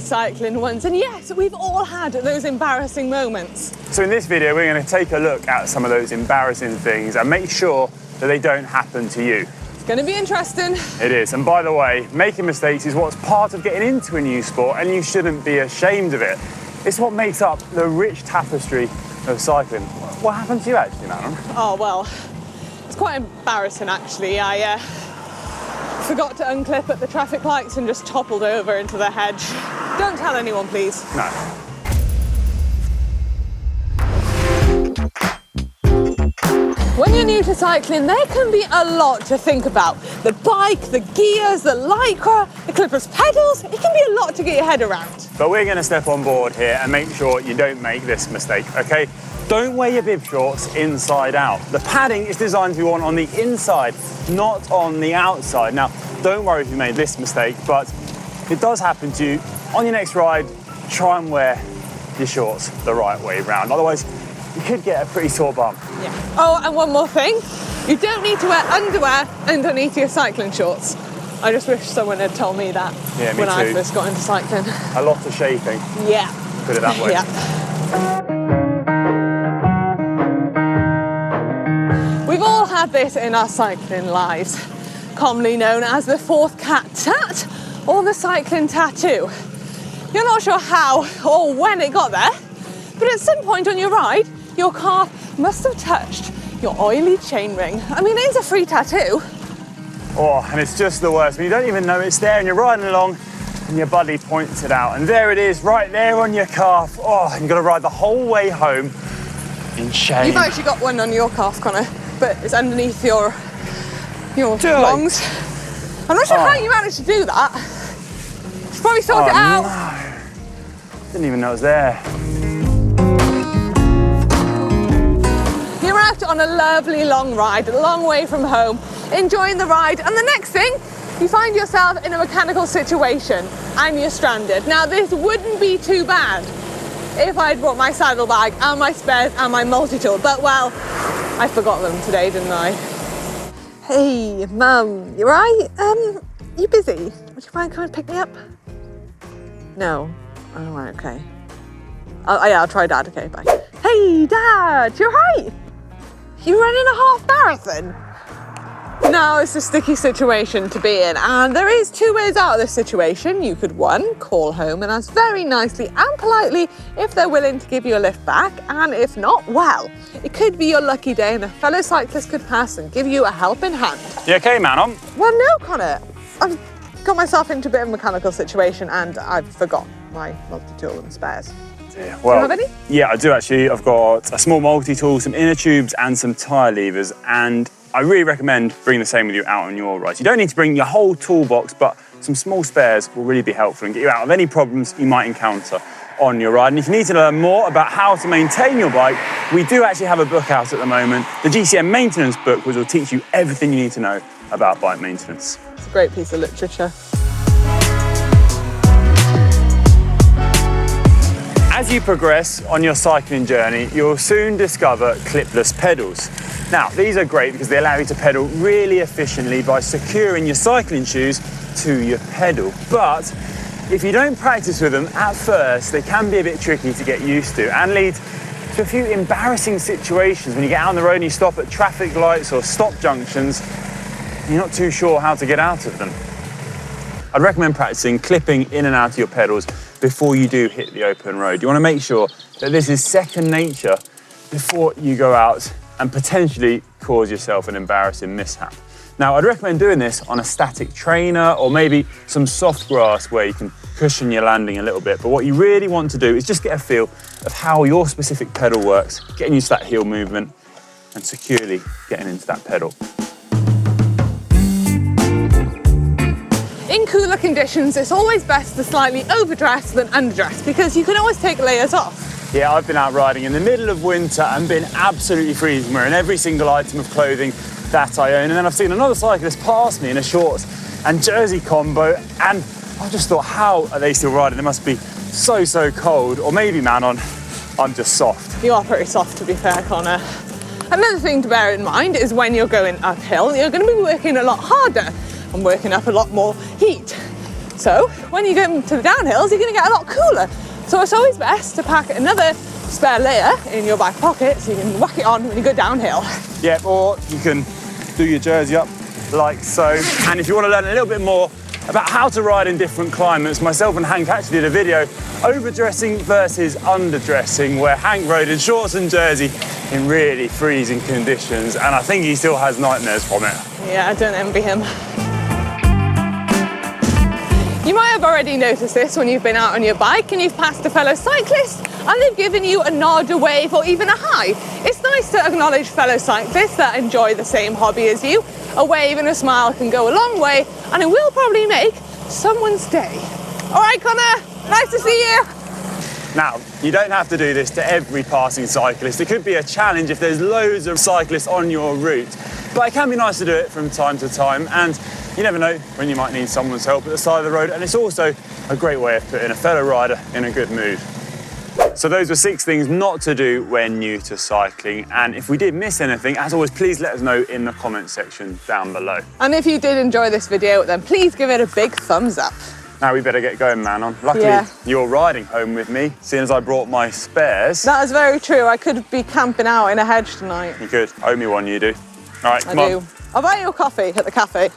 cycling once, and yes, we've all had those embarrassing moments. So in this video, we're going to take a look at some of those embarrassing things and make sure that they don't happen to you. It's going to be interesting. It is. And by the way, making mistakes is what's part of getting into a new sport, and you shouldn't be ashamed of it. It's what makes up the rich tapestry of cycling. What happened to you actually, Manon? Oh, well, it's quite embarrassing actually. I forgot to unclip at the traffic lights and just toppled over into the hedge. Don't tell anyone, please. No. When you're new to cycling, there can be a lot to think about. The bike, the gears, the lycra, the clipper's pedals, it can be a lot to get your head around. But we're going to step on board here and make sure you don't make this mistake, okay? Don't wear your bib shorts inside out. The padding is designed to be worn on the inside, not on the outside. Now, don't worry if you made this mistake, but if it does happen to you, on your next ride, try and wear your shorts the right way around. Otherwise, you could get a pretty sore bum. Yeah. Oh, and one more thing. You don't need to wear underwear underneath your cycling shorts. I just wish someone had told me that when I first got into cycling. A lot of shaping. Yeah. Put it that way. Yeah. We've all had this in our cycling lives, commonly known as the fourth cat tat or the cycling tattoo. You're not sure how or when it got there, but at some point on your ride, your calf must have touched your oily chainring. I mean, it's a free tattoo. Oh, and it's just the worst. You don't even know it's there and you're riding along and your buddy points it out. And there it is, right there on your calf. Oh, and you've got to ride the whole way home in shame. You've actually got one on your calf, Connor, but it's underneath your lungs. I'm not sure how you managed to do that. You should probably sort it out. No. Didn't even know it was there. You're out on a lovely long ride, a long way from home, enjoying the ride, and the next thing, you find yourself in a mechanical situation and you're stranded. Now, this wouldn't be too bad if I'd brought my saddlebag and my spares and my multi-tool, but well, I forgot them today, didn't I? Hey, Mum, you right? You busy? Would you mind coming and pick me up? No. Oh, right, okay. Yeah, I'll try Dad, okay, bye. Hey, Dad, you're right. You ran in a half marathon? Now it's a sticky situation to be in, and there is two ways out of this situation. You could, one, call home and ask very nicely and politely if they're willing to give you a lift back, and if not, well, it could be your lucky day and a fellow cyclist could pass and give you a helping hand. You okay, Manon? Well, no, Connor. I've got myself into a bit of a mechanical situation and I've forgot my multi-tool and spares. Yeah, do well, you have any? Yeah, I do actually. I've got a small multi-tool, some inner tubes and some tyre levers, and I really recommend bringing the same with you out on your rides. You don't need to bring your whole toolbox, but some small spares will really be helpful and get you out of any problems you might encounter on your ride. And if you need to learn more about how to maintain your bike, we do actually have a book out at the moment, the GCN maintenance book, which will teach you everything you need to know about bike maintenance. It's a great piece of literature. As you progress on your cycling journey, you'll soon discover clipless pedals. Now, these are great because they allow you to pedal really efficiently by securing your cycling shoes to your pedal. But if you don't practice with them at first, they can be a bit tricky to get used to and lead to a few embarrassing situations when you get out on the road and you stop at traffic lights or stop junctions and you're not too sure how to get out of them. I'd recommend practicing clipping in and out of your pedals before you do hit the open road. You want to make sure that this is second nature before you go out and potentially cause yourself an embarrassing mishap. Now, I'd recommend doing this on a static trainer or maybe some soft grass where you can cushion your landing a little bit. But what you really want to do is just get a feel of how your specific pedal works, getting used to that heel movement and securely getting into that pedal. In cooler conditions, it's always best to slightly overdress than underdress because you can always take layers off. Yeah, I've been out riding in the middle of winter and been absolutely freezing, wearing every single item of clothing that I own. And then I've seen another cyclist pass me in a shorts and jersey combo, and I just thought, how are they still riding? They must be so cold. Or maybe, Manon, I'm just soft. You are pretty soft, to be fair, Connor. Another thing to bear in mind is when you're going uphill, you're going to be working a lot harder and working up a lot more heat. So when you get into the downhills, you're going to get a lot cooler. So it's always best to pack another spare layer in your back pocket so you can whack it on when you go downhill. Yeah, or you can do your jersey up like so. And if you want to learn a little bit more about how to ride in different climates, myself and Hank actually did a video, overdressing versus underdressing, where Hank rode in shorts and jersey in really freezing conditions, and I think he still has nightmares from it. Yeah, I don't envy him. You might have already noticed this when you've been out on your bike and you've passed a fellow cyclist and they've given you a nod, a wave, or even a hi. It's nice to acknowledge fellow cyclists that enjoy the same hobby as you. A wave and a smile can go a long way, and it will probably make someone's day. All right, Connor, nice to see you. Now, you don't have to do this to every passing cyclist. It could be a challenge if there's loads of cyclists on your route, but it can be nice to do it from time to time, and you never know when you might need someone's help at the side of the road, and it's also a great way of putting a fellow rider in a good mood. So those were 6 things not to do when new to cycling, and if we did miss anything, as always, please let us know in the comment section down below. And if you did enjoy this video, then please give it a big thumbs up. Now we better get going, Manon. Luckily, you're riding home with me, seeing as I brought my spares. That is very true. I could be camping out in a hedge tonight. You could. Owe me one, you do. All right, come I do. on. I'll buy you a coffee at the cafe.